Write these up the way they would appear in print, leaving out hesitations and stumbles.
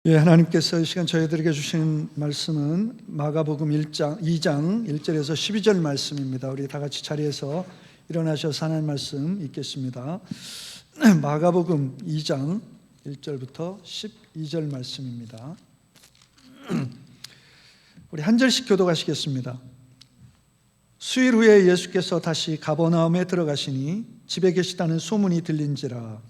하나님께서 이 시간 저희들에게 주신 말씀은 마가복음 2장 1절에서 12절 말씀입니다. 우리 다 같이 자리에서 일어나셔서 하나님 말씀 읽겠습니다. 마가복음 2장 1절부터 12절 말씀입니다. 우리 한 절씩 교독하시겠습니다. 수일 후에 예수께서 다시 가버나움에 들어가시니 집에 계시다는 소문이 들린지라.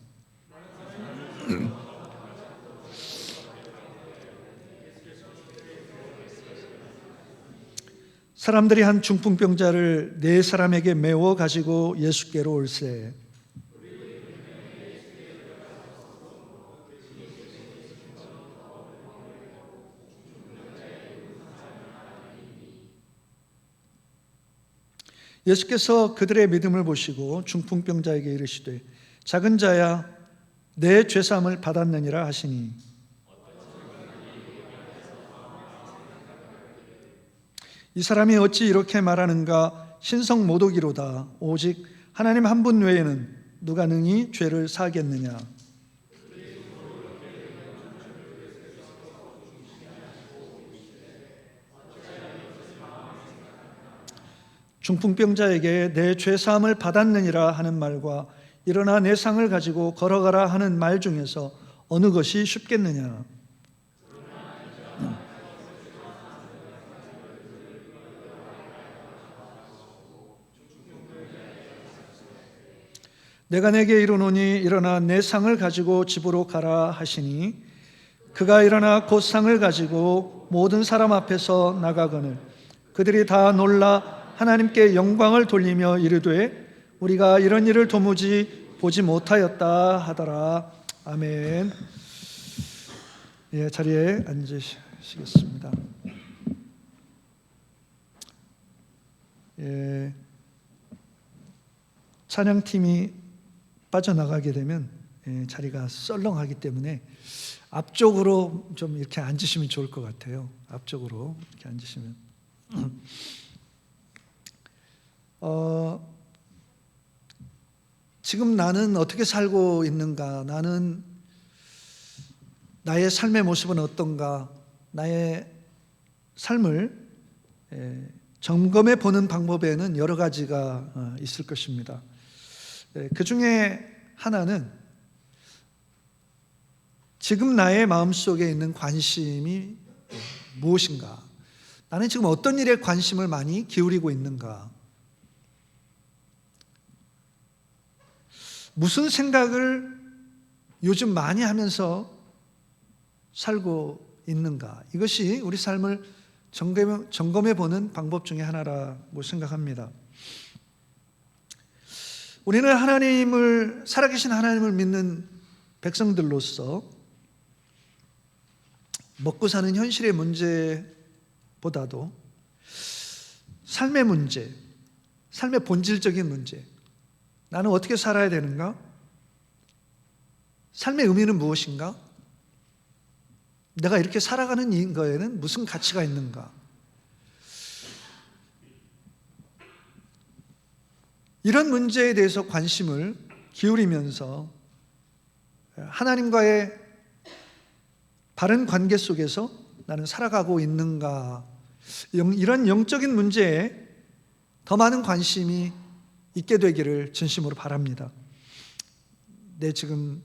사람들이 한 중풍병자를 네 사람에게 메워 가지고 예수께로 올세. 예수께서 그들의 믿음을 보시고 중풍병자에게 이르시되 작은 자야 내 죄사함을 받았느니라 하시니, 이 사람이 어찌 이렇게 말하는가? 신성 모독이로다. 오직 하나님 한 분 외에는 누가 능히 죄를 사하겠느냐? 중풍병자에게 내 죄사함을 받았느니라 하는 말과 일어나 내 상을 가지고 걸어가라 하는 말 중에서 어느 것이 쉽겠느냐? 내가 내게 이르노니 일어나 내 상을 가지고 집으로 가라 하시니, 그가 일어나 곧 상을 가지고 모든 사람 앞에서 나가거늘 그들이 다 놀라 하나님께 영광을 돌리며 이르되 우리가 이런 일을 도무지 보지 못하였다 하더라. 아멘. 자리에 앉으시겠습니다. 찬양팀이 빠져나가게 되면 자리가 썰렁하기 때문에 앞쪽으로 좀 이렇게 앉으시면 좋을 것 같아요. 앞쪽으로 이렇게 앉으시면. 지금 나는 어떻게 살고 있는가? 나의 삶의 모습은 어떤가? 나의 삶을 점검해 보는 방법에는 여러 가지가 있을 것입니다. 그 중에 하나는 지금 나의 마음속에 있는 관심이 무엇인가? 나는 지금 어떤 일에 관심을 많이 기울이고 있는가? 무슨 생각을 요즘 많이 하면서 살고 있는가? 이것이 우리 삶을 점검해 보는 방법 중에 하나라고 생각합니다. 우리는 살아계신 하나님을 믿는 백성들로서 먹고 사는 현실의 문제보다도 삶의 문제, 삶의 본질적인 문제, 나는 어떻게 살아야 되는가? 삶의 의미는 무엇인가? 내가 이렇게 살아가는 거에는 무슨 가치가 있는가? 이런 문제에 대해서 관심을 기울이면서 하나님과의 바른 관계 속에서 나는 살아가고 있는가? 이런 영적인 문제에 더 많은 관심이 있게 되기를 진심으로 바랍니다. 내 지금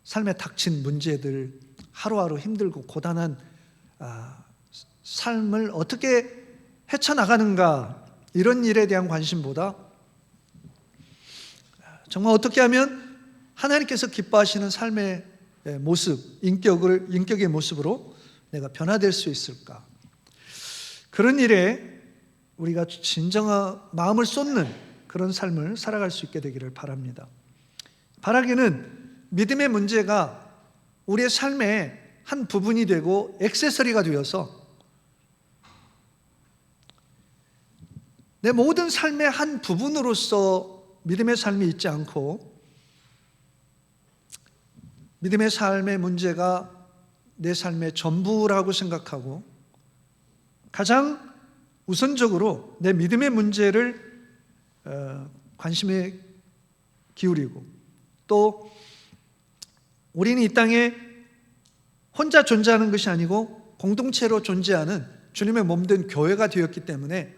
삶에 닥친 문제들, 하루하루 힘들고 고단한 삶을 어떻게 헤쳐나가는가, 이런 일에 대한 관심보다 정말 어떻게 하면 하나님께서 기뻐하시는 삶의 모습, 인격의 모습으로 내가 변화될 수 있을까? 그런 일에 우리가 진정한 마음을 쏟는 그런 삶을 살아갈 수 있게 되기를 바랍니다. 바라기는 믿음의 문제가 우리의 삶의 한 부분이 되고 액세서리가 되어서 내 모든 삶의 한 부분으로서 믿음의 삶이 있지 않고, 믿음의 삶의 문제가 내 삶의 전부라고 생각하고 가장 우선적으로 내 믿음의 문제를 관심에 기울이고, 또 우리는 이 땅에 혼자 존재하는 것이 아니고 공동체로 존재하는 주님의 몸된 교회가 되었기 때문에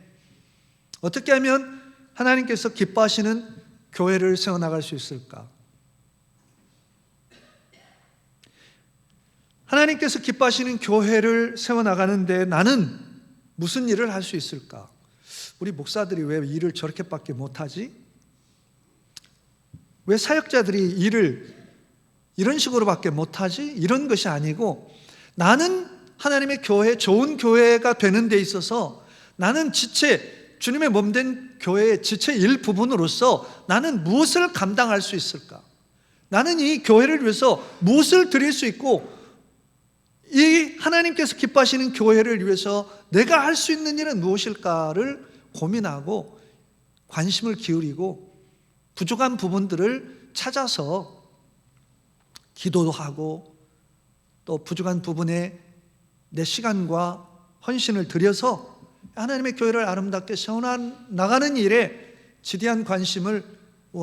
어떻게 하면 하나님께서 기뻐하시는 교회를 세워나갈 수 있을까? 하나님께서 기뻐하시는 교회를 세워나가는데 나는 무슨 일을 할 수 있을까? 우리 목사들이 왜 일을 저렇게밖에 못하지? 왜 사역자들이 일을 이런 식으로밖에 못하지? 이런 것이 아니고 나는 하나님의 교회, 좋은 교회가 되는 데 있어서 나는 주님의 몸된 교회의 지체 일부분으로서 나는 무엇을 감당할 수 있을까? 나는 이 교회를 위해서 무엇을 드릴 수 있고 이 하나님께서 기뻐하시는 교회를 위해서 내가 할 수 있는 일은 무엇일까를 고민하고 관심을 기울이고 부족한 부분들을 찾아서 기도도 하고 또 부족한 부분에 내 시간과 헌신을 들여서 하나님의 교회를 아름답게 세워나가는 일에 지대한 관심을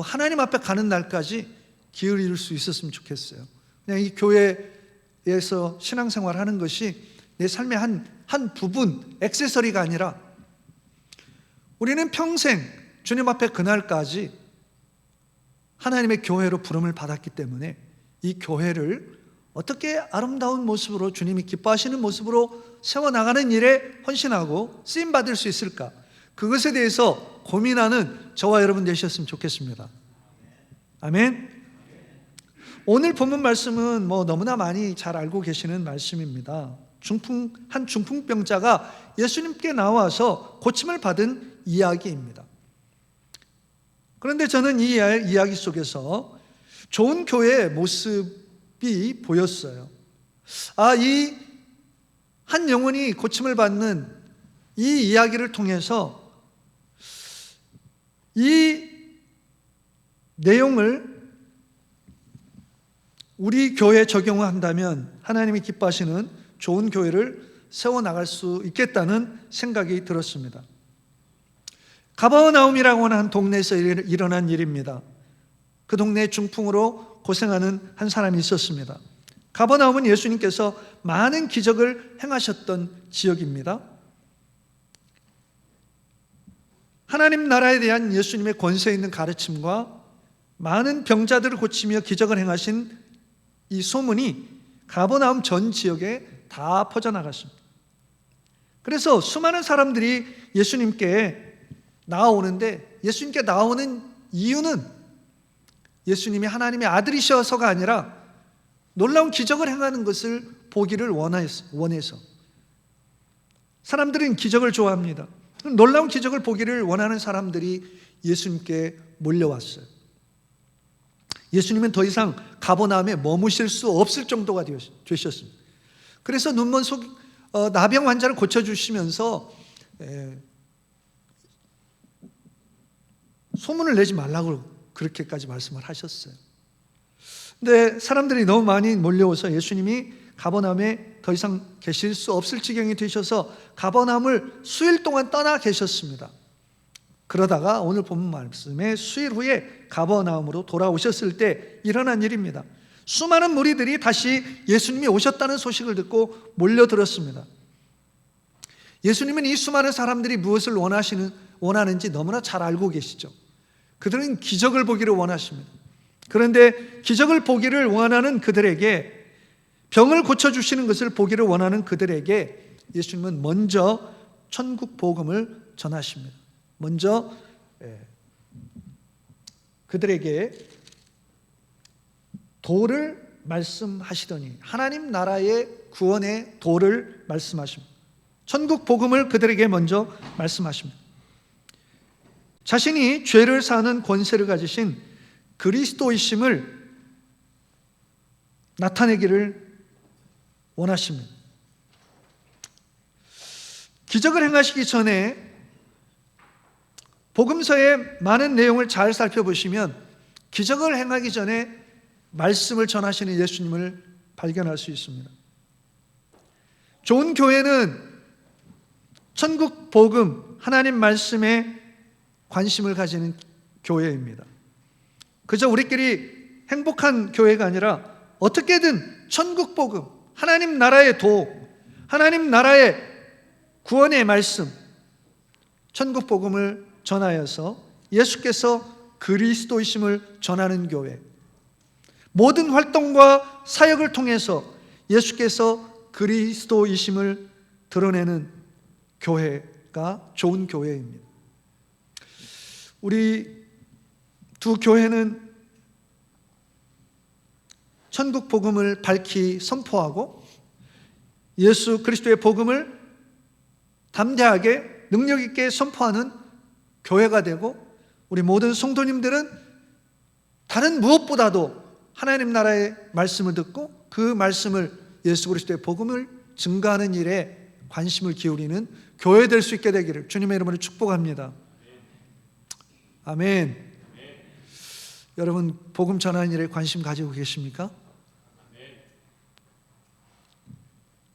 하나님 앞에 가는 날까지 기울일 수 있었으면 좋겠어요. 그냥 이 교회에서 신앙생활하는 것이 내 삶의 한 부분, 액세서리가 아니라 우리는 평생 주님 앞에 그날까지 하나님의 교회로 부름을 받았기 때문에 이 교회를 어떻게 아름다운 모습으로 주님이 기뻐하시는 모습으로 세워나가는 일에 헌신하고 쓰임받을 수 있을까? 그것에 대해서 고민하는 저와 여러분 되셨으면 좋겠습니다. 아멘. 오늘 본문 말씀은 너무나 많이 잘 알고 계시는 말씀입니다. 한 중풍병자가 예수님께 나와서 고침을 받은 이야기입니다. 그런데 저는 이 이야기 속에서 좋은 교회의 모습이 보였어요. 이 한 영혼이 고침을 받는 이 이야기를 통해서 이 내용을 우리 교회에 적용한다면 하나님이 기뻐하시는 좋은 교회를 세워나갈 수 있겠다는 생각이 들었습니다. 가버나움이라고 하는 한 동네에서 일어난 일입니다. 그 동네에 중풍으로 고생하는 한 사람이 있었습니다. 가버나움은 예수님께서 많은 기적을 행하셨던 지역입니다. 하나님 나라에 대한 예수님의 권세 있는 가르침과 많은 병자들을 고치며 기적을 행하신 이 소문이 가버나움 전 지역에 다 퍼져나갔습니다. 그래서 수많은 사람들이 예수님께 나오는데 예수님께 나오는 이유는 예수님이 하나님의 아들이셔서가 아니라 놀라운 기적을 행하는 것을 보기를 원해서 사람들은 기적을 좋아합니다. 놀라운 기적을 보기를 원하는 사람들이 예수님께 몰려왔어요. 예수님은 더 이상 가버나움에 머무실 수 없을 정도가 되셨습니다. 그래서 눈먼 나병 환자를 고쳐주시면서 소문을 내지 말라고 그렇게까지 말씀을 하셨어요. 근데 사람들이 너무 많이 몰려와서 예수님이 가버나움에 더 이상 계실 수 없을 지경이 되셔서 가버나움을 수일 동안 떠나 계셨습니다. 그러다가 오늘 본문 말씀에 수일 후에 가버나움으로 돌아오셨을 때 일어난 일입니다. 수많은 무리들이 다시 예수님이 오셨다는 소식을 듣고 몰려들었습니다. 예수님은 이 수많은 사람들이 무엇을 원하는지 너무나 잘 알고 계시죠. 그들은 기적을 보기를 원하십니다. 그런데 기적을 보기를 원하는 그들에게, 병을 고쳐주시는 것을 보기를 원하는 그들에게 예수님은 먼저 천국 복음을 전하십니다. 먼저 그들에게 도를 말씀하시더니 하나님 나라의 구원의 도를 말씀하십니다. 천국 복음을 그들에게 먼저 말씀하십니다. 자신이 죄를 사는 권세를 가지신 그리스도이심을 나타내기를 원하십니다. 기적을 행하시기 전에 복음서의 많은 내용을 잘 살펴보시면 기적을 행하기 전에 말씀을 전하시는 예수님을 발견할 수 있습니다. 좋은 교회는 천국 복음, 하나님 말씀에 관심을 가지는 교회입니다. 그저 우리끼리 행복한 교회가 아니라 어떻게든 천국 복음, 하나님 나라의 도, 하나님 나라의 구원의 말씀, 천국 복음을 전하여서 예수께서 그리스도이심을 전하는 교회, 모든 활동과 사역을 통해서 예수께서 그리스도이심을 드러내는 교회가 좋은 교회입니다. 우리 두 교회는 천국 복음을 밝히 선포하고 예수 그리스도의 복음을 담대하게 능력 있게 선포하는 교회가 되고, 우리 모든 성도님들은 다른 무엇보다도 하나님 나라의 말씀을 듣고 그 말씀을, 예수 그리스도의 복음을 증거하는 일에 관심을 기울이는 교회 될 수 있게 되기를 주님의 이름으로 축복합니다. 아멘. 여러분, 복음 전하는 일에 관심 가지고 계십니까?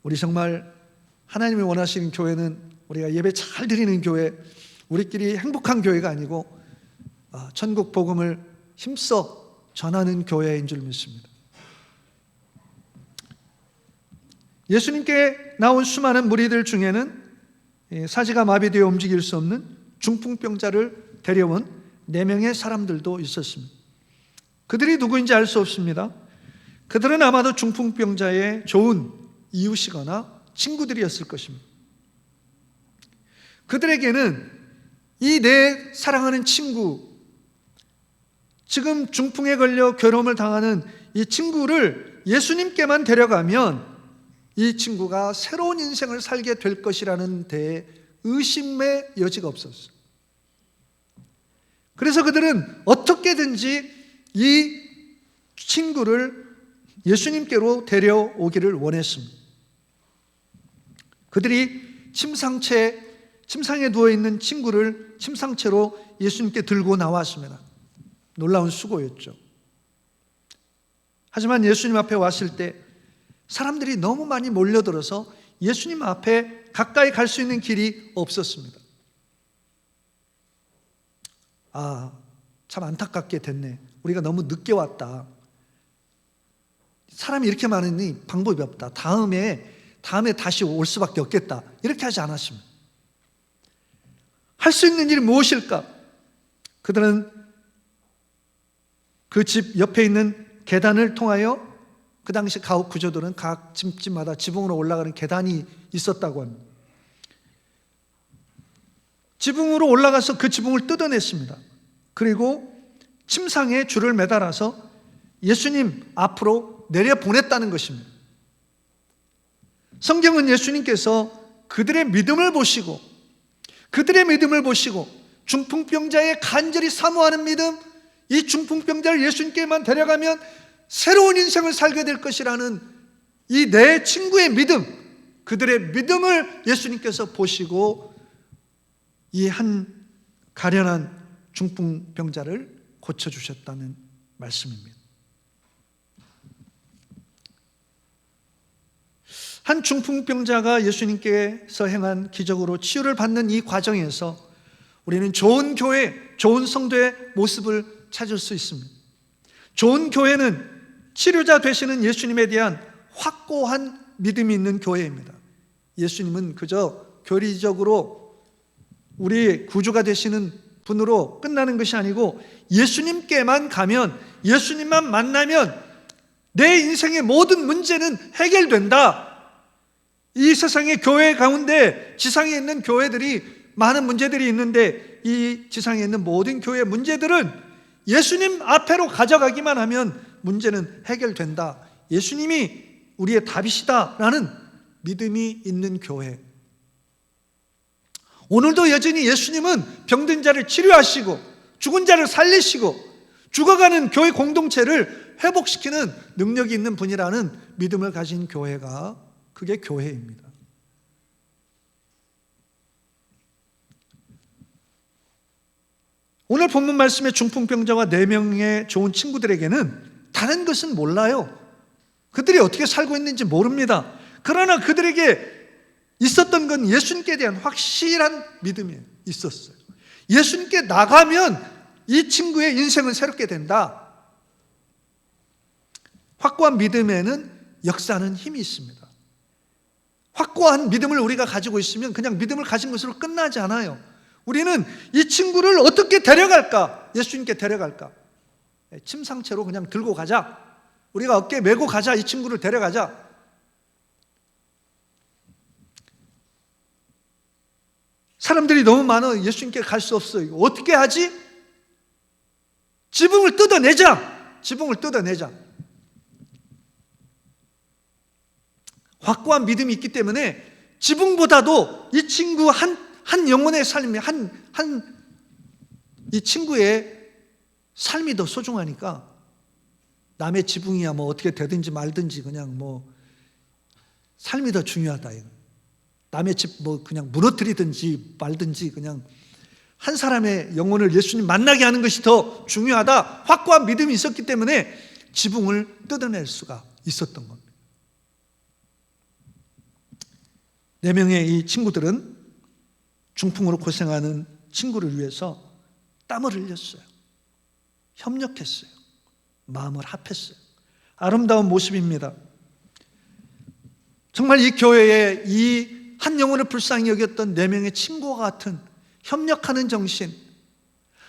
우리 정말 하나님이 원하시는 교회는 우리가 예배 잘 드리는 교회, 우리끼리 행복한 교회가 아니고 천국 복음을 힘써 전하는 교회인 줄 믿습니다. 예수님께 나온 수많은 무리들 중에는 사지가 마비되어 움직일 수 없는 중풍병자를 데려온 4명의 사람들도 있었습니다. 그들이 누구인지 알 수 없습니다. 그들은 아마도 중풍병자의 좋은 이웃이거나 친구들이었을 것입니다. 그들에게는 이 내 사랑하는 친구, 지금 중풍에 걸려 괴로움을 당하는 이 친구를 예수님께만 데려가면 이 친구가 새로운 인생을 살게 될 것이라는 데에 의심의 여지가 없었어요. 그래서 그들은 어떻게든지 이 친구를 예수님께로 데려오기를 원했습니다. 그들이 침상에 누워있는 친구를 침상채로 예수님께 들고 나왔습니다. 놀라운 수고였죠. 하지만 예수님 앞에 왔을 때 사람들이 너무 많이 몰려들어서 예수님 앞에 가까이 갈 수 있는 길이 없었습니다. 참 안타깝게 됐네. 우리가 너무 늦게 왔다. 사람이 이렇게 많으니 방법이 없다. 다음에 다시 올 수밖에 없겠다. 이렇게 하지 않았습니다. 할 수 있는 일이 무엇일까? 그들은 그 집 옆에 있는 계단을 통하여, 그 당시 가옥 구조들은 각 집마다 지붕으로 올라가는 계단이 있었다고 합니다. 지붕으로 올라가서 그 지붕을 뜯어냈습니다. 그리고 침상에 줄을 매달아서 예수님 앞으로 내려보냈다는 것입니다. 성경은 예수님께서 그들의 믿음을 보시고 중풍병자의 간절히 사모하는 믿음, 이 중풍병자를 예수님께만 데려가면 새로운 인생을 살게 될 것이라는 이 내 친구의 믿음, 그들의 믿음을 예수님께서 보시고 이 한 가련한 중풍병자를 고쳐주셨다는 말씀입니다. 한 중풍병자가 예수님께서 행한 기적으로 치유를 받는 이 과정에서 우리는 좋은 교회, 좋은 성도의 모습을 찾을 수 있습니다. 좋은 교회는 치료자 되시는 예수님에 대한 확고한 믿음이 있는 교회입니다. 예수님은 그저 교리적으로 우리 구주가 되시는 분으로 끝나는 것이 아니고, 예수님께만 가면, 예수님만 만나면 내 인생의 모든 문제는 해결된다. 이 세상의 교회 가운데 지상에 있는 교회들이 많은 문제들이 있는데, 이 지상에 있는 모든 교회의 문제들은 예수님 앞에로 가져가기만 하면 문제는 해결된다. 예수님이 우리의 답이시다라는 믿음이 있는 교회. 오늘도 여전히 예수님은 병든 자를 치료하시고 죽은 자를 살리시고 죽어가는 교회 공동체를 회복시키는 능력이 있는 분이라는 믿음을 가진 교회가, 그게 교회입니다. 오늘 본문 말씀의 중풍병자와 4명의 좋은 친구들에게는 다른 것은 몰라요. 그들이 어떻게 살고 있는지 모릅니다. 그러나 그들에게 있었던 건 예수님께 대한 확실한 믿음이 있었어요. 예수님께 나가면 이 친구의 인생은 새롭게 된다. 확고한 믿음에는 역사하는 힘이 있습니다. 확고한 믿음을 우리가 가지고 있으면 그냥 믿음을 가진 것으로 끝나지 않아요. 우리는 이 친구를 어떻게 데려갈까? 예수님께 데려갈까? 침상채로 그냥 들고 가자. 우리가 어깨에 메고 가자. 이 친구를 데려가자. 사람들이 너무 많아. 예수님께 갈 수 없어요. 어떻게 하지? 지붕을 뜯어내자. 지붕을 뜯어내자. 확고한 믿음이 있기 때문에 지붕보다도 이 친구 한 영혼의 삶이 이 친구의 삶이 더 소중하니까 남의 지붕이야 뭐 어떻게 되든지 말든지 그냥 뭐 삶이 더 중요하다. 이거. 남의 집 뭐 그냥 무너뜨리든지 말든지 그냥 한 사람의 영혼을 예수님 만나게 하는 것이 더 중요하다. 확고한 믿음이 있었기 때문에 지붕을 뜯어낼 수가 있었던 겁니다. 4명의 이 친구들은 중풍으로 고생하는 친구를 위해서 땀을 흘렸어요. 협력했어요. 마음을 합했어요. 아름다운 모습입니다. 정말 이 교회에 이 한 영혼을 불쌍히 여겼던 4명의 친구와 같은 협력하는 정신,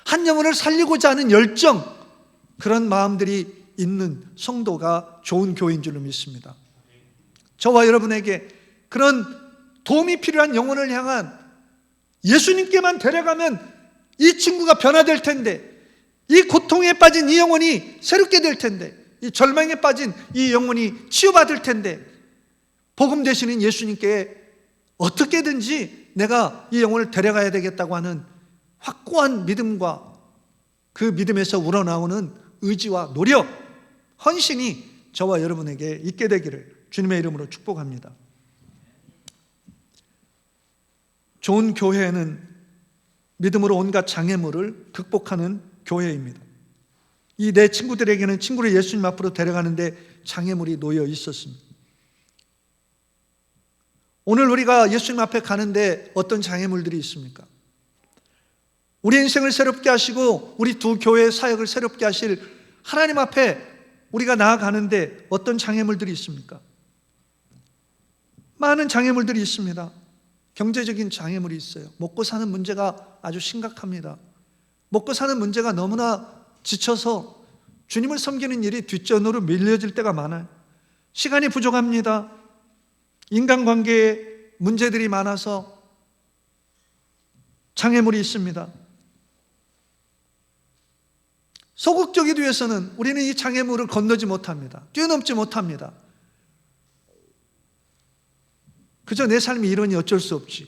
한 영혼을 살리고자 하는 열정, 그런 마음들이 있는 성도가 좋은 교회인 줄로 믿습니다. 저와 여러분에게 그런 도움이 필요한 영혼을 향한 예수님께만 데려가면 이 친구가 변화될 텐데, 이 고통에 빠진 이 영혼이 새롭게 될 텐데, 이 절망에 빠진 이 영혼이 치유받을 텐데, 복음 되시는 예수님께 어떻게든지 내가 이 영혼을 데려가야 되겠다고 하는 확고한 믿음과 그 믿음에서 우러나오는 의지와 노력, 헌신이 저와 여러분에게 있게 되기를 주님의 이름으로 축복합니다. 좋은 교회는 믿음으로 온갖 장애물을 극복하는 교회입니다. 이 내 친구들에게는 친구를 예수님 앞으로 데려가는데 장애물이 놓여 있었습니다. 오늘 우리가 예수님 앞에 가는데 어떤 장애물들이 있습니까? 우리 인생을 새롭게 하시고 우리 두 교회의 사역을 새롭게 하실 하나님 앞에 우리가 나아가는데 어떤 장애물들이 있습니까? 많은 장애물들이 있습니다. 경제적인 장애물이 있어요. 먹고 사는 문제가 아주 심각합니다. 먹고 사는 문제가 너무나 지쳐서 주님을 섬기는 일이 뒷전으로 밀려질 때가 많아요. 시간이 부족합니다. 인간관계에 문제들이 많아서 장애물이 있습니다. 소극적이기 위해서는 우리는 이 장애물을 건너지 못합니다. 뛰어넘지 못합니다. 그저 내 삶이 이러니 어쩔 수 없지.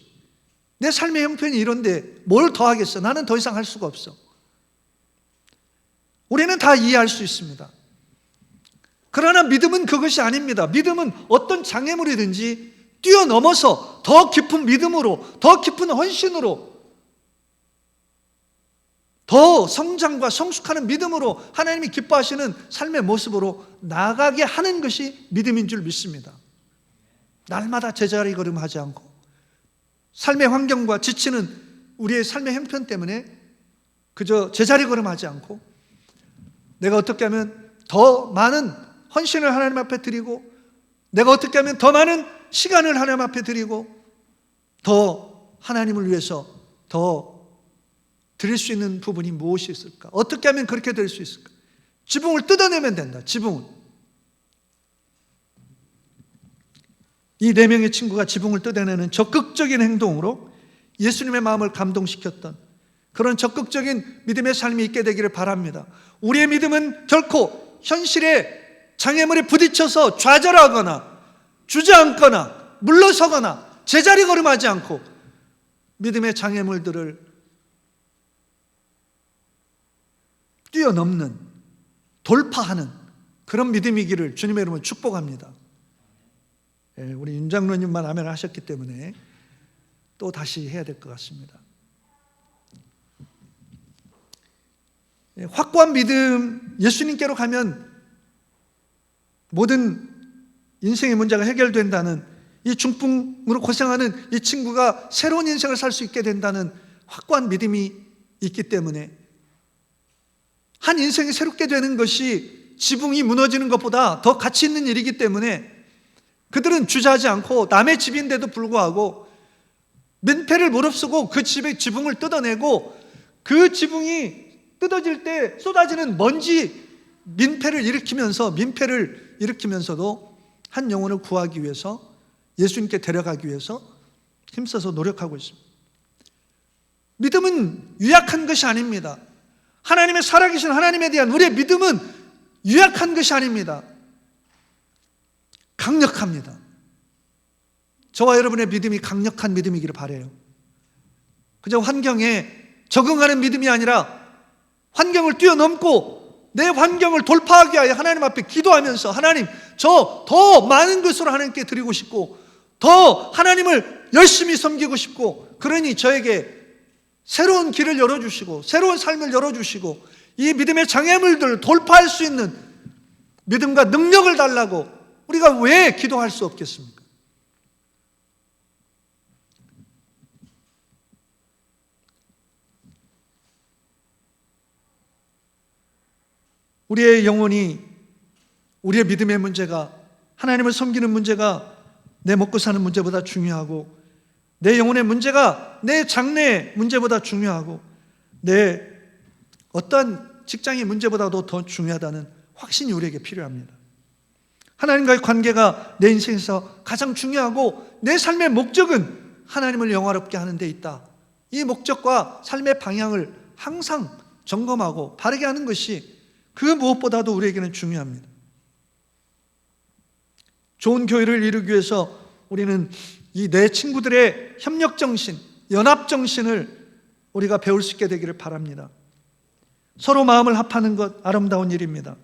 내 삶의 형편이 이런데 뭘 더 하겠어? 나는 더 이상 할 수가 없어. 우리는 다 이해할 수 있습니다. 그러나 믿음은 그것이 아닙니다. 믿음은 어떤 장애물이든지 뛰어넘어서 더 깊은 믿음으로, 더 깊은 헌신으로, 더 성장과 성숙하는 믿음으로 하나님이 기뻐하시는 삶의 모습으로 나아가게 하는 것이 믿음인 줄 믿습니다. 날마다 제자리 걸음하지 않고 삶의 환경과 지치는 우리의 삶의 형편 때문에 그저 제자리 걸음하지 않고 내가 어떻게 하면 더 많은 헌신을 하나님 앞에 드리고 내가 어떻게 하면 더 많은 시간을 하나님 앞에 드리고 더 하나님을 위해서 더 드릴 수 있는 부분이 무엇이 있을까? 어떻게 하면 그렇게 될 수 있을까? 지붕을 뜯어내면 된다. 지붕을. 이 4명의 친구가 지붕을 뜯어내는 적극적인 행동으로 예수님의 마음을 감동시켰던 그런 적극적인 믿음의 삶이 있게 되기를 바랍니다. 우리의 믿음은 결코 현실의 장애물에 부딪혀서 좌절하거나 주저앉거나 물러서거나 제자리 걸음하지 않고 믿음의 장애물들을 뛰어넘는, 돌파하는 그런 믿음이기를 주님의 이름으로 축복합니다. 우리 윤 장로님만 아멘 하셨기 때문에 또 다시 해야 될 것 같습니다. 확고한 믿음, 예수님께로 가면 모든 인생의 문제가 해결된다는, 이 중풍으로 고생하는 이 친구가 새로운 인생을 살 수 있게 된다는 확고한 믿음이 있기 때문에 한 인생이 새롭게 되는 것이 지붕이 무너지는 것보다 더 가치 있는 일이기 때문에 그들은 주저하지 않고 남의 집인데도 불구하고 민폐를 무릅쓰고 그 집의 지붕을 뜯어내고 그 지붕이 뜯어질 때 쏟아지는 먼지 민폐를 일으키면서도 한 영혼을 구하기 위해서 예수님께 데려가기 위해서 힘써서 노력하고 있습니다. 믿음은 유약한 것이 아닙니다. 하나님의 살아계신 하나님에 대한 우리의 믿음은 유약한 것이 아닙니다. 강력합니다. 저와 여러분의 믿음이 강력한 믿음이기를 바라요. 그저 환경에 적응하는 믿음이 아니라 환경을 뛰어넘고 내 환경을 돌파하기 위하여 하나님 앞에 기도하면서 하나님, 저 더 많은 것으로 하나님께 드리고 싶고 더 하나님을 열심히 섬기고 싶고, 그러니 저에게 새로운 길을 열어주시고 새로운 삶을 열어주시고 이 믿음의 장애물들을 돌파할 수 있는 믿음과 능력을 달라고 우리가 왜 기도할 수 없겠습니까? 우리의 영혼이, 우리의 믿음의 문제가, 하나님을 섬기는 문제가 내 먹고 사는 문제보다 중요하고, 내 영혼의 문제가 내 장래의 문제보다 중요하고, 내 어떠한 직장의 문제보다도 더 중요하다는 확신이 우리에게 필요합니다. 하나님과의 관계가 내 인생에서 가장 중요하고 내 삶의 목적은 하나님을 영화롭게 하는 데 있다. 이 목적과 삶의 방향을 항상 점검하고 바르게 하는 것이 그 무엇보다도 우리에게는 중요합니다. 좋은 교회를 이루기 위해서 우리는 이 내 친구들의 협력정신, 연합정신을 우리가 배울 수 있게 되기를 바랍니다. 서로 마음을 합하는 것 아름다운 일입니다.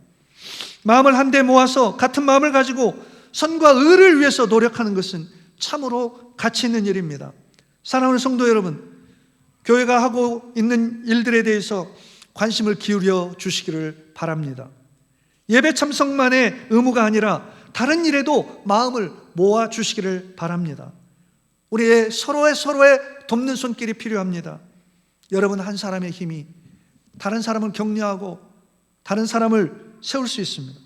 마음을 한데 모아서 같은 마음을 가지고 선과 의를 위해서 노력하는 것은 참으로 가치 있는 일입니다. 사랑하는 성도 여러분, 교회가 하고 있는 일들에 대해서 관심을 기울여 주시기를 바랍니다. 예배 참석만의 의무가 아니라 다른 일에도 마음을 모아 주시기를 바랍니다. 우리의 서로의 돕는 손길이 필요합니다. 여러분 한 사람의 힘이 다른 사람을 격려하고 다른 사람을 세울 수 있습니다.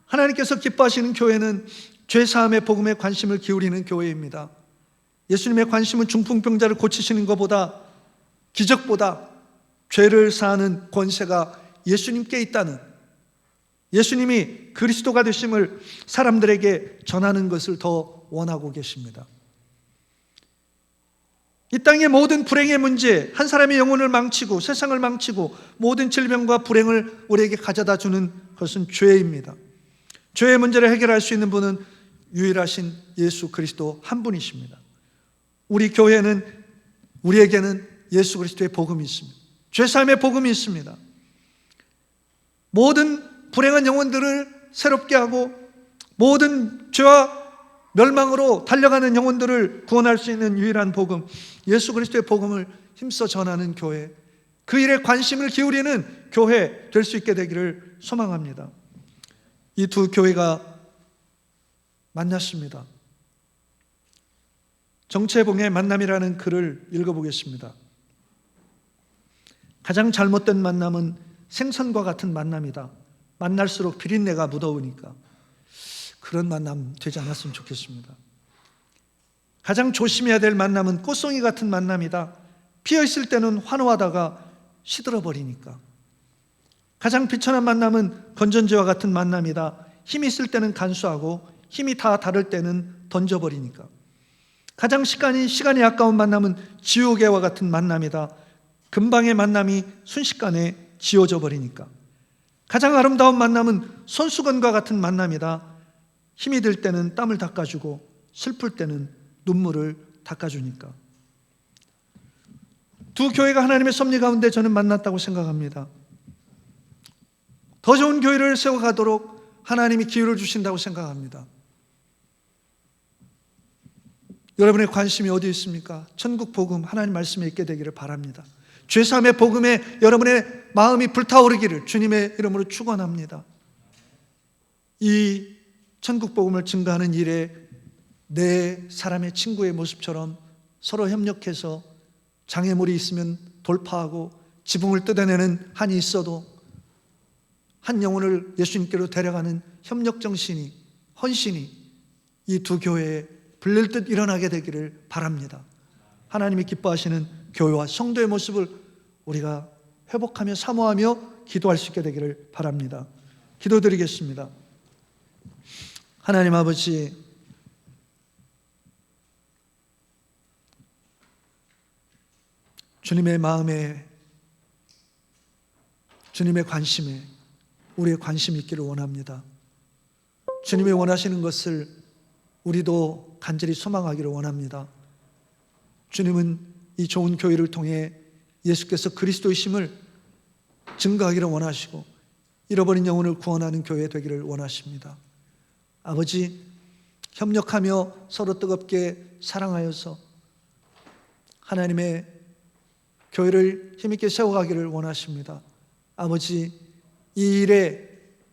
하나님께서 기뻐하시는 교회는 죄사함의 복음에 관심을 기울이는 교회입니다. 예수님의 관심은 중풍병자를 고치시는 것보다, 기적보다 죄를 사하는 권세가 예수님께 있다는, 예수님이 그리스도가 되심을 사람들에게 전하는 것을 더 원하고 계십니다. 이 땅의 모든 불행의 문제, 한 사람의 영혼을 망치고 세상을 망치고 모든 질병과 불행을 우리에게 가져다 주는 것은 죄입니다. 죄의 문제를 해결할 수 있는 분은 유일하신 예수 그리스도 한 분이십니다. 우리 교회는, 우리에게는 예수 그리스도의 복음이 있습니다. 죄사함의 복음이 있습니다. 모든 불행한 영혼들을 새롭게 하고 모든 죄와 멸망으로 달려가는 영혼들을 구원할 수 있는 유일한 복음, 예수 그리스도의 복음을 힘써 전하는 교회, 그 일에 관심을 기울이는 교회 될 수 있게 되기를 소망합니다. 이 두 교회가 만났습니다. 정체봉의 만남이라는 글을 읽어보겠습니다. 가장 잘못된 만남은 생선과 같은 만남이다. 만날수록 비린내가 무더우니까 그런 만남 되지 않았으면 좋겠습니다. 가장 조심해야 될 만남은 꽃송이 같은 만남이다. 피어있을 때는 환호하다가 시들어버리니까. 가장 비천한 만남은 건전지와 같은 만남이다. 힘이 있을 때는 간수하고 힘이 다 다를 때는 던져버리니까. 가장 시간이 아까운 만남은 지우개와 같은 만남이다. 금방의 만남이 순식간에 지워져 버리니까. 가장 아름다운 만남은 손수건과 같은 만남이다. 힘이 들 때는 땀을 닦아주고 슬플 때는 눈물을 닦아주니까. 두 교회가 하나님의 섭리 가운데 저는 만났다고 생각합니다. 더 좋은 교회를 세워가도록 하나님이 기회를 주신다고 생각합니다. 여러분의 관심이 어디 있습니까? 천국 복음, 하나님 말씀에 있게 되기를 바랍니다. 죄사함의 복음에 여러분의 마음이 불타오르기를 주님의 이름으로 축원합니다. 이 천국 복음을 증거하는 일에 내 사람의 친구의 모습처럼 서로 협력해서 장애물이 있으면 돌파하고 지붕을 뜯어내는 한이 있어도 한 영혼을 예수님께로 데려가는 협력 정신이, 헌신이 이 두 교회에 불릴 듯 일어나게 되기를 바랍니다. 하나님이 기뻐하시는 교회와 성도의 모습을 우리가 회복하며 사모하며 기도할 수 있게 되기를 바랍니다. 기도드리겠습니다. 하나님 아버지, 주님의 마음에, 주님의 관심에 우리의 관심이 있기를 원합니다. 주님이 원하시는 것을 우리도 간절히 소망하기를 원합니다. 주님은 이 좋은 교회를 통해 예수께서 그리스도이심을 증거하기를 원하시고 잃어버린 영혼을 구원하는 교회 되기를 원하십니다. 아버지, 협력하며 서로 뜨겁게 사랑하여서 하나님의 교회를 힘있게 세워가기를 원하십니다. 아버지, 이 일에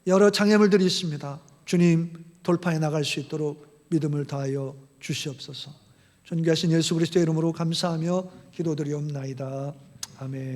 여러 장애물들이 있습니다. 주님, 돌파해 나갈 수 있도록 믿음을 다하여 주시옵소서. 존귀하신 예수 그리스도의 이름으로 감사하며 기도드리옵나이다. 아멘.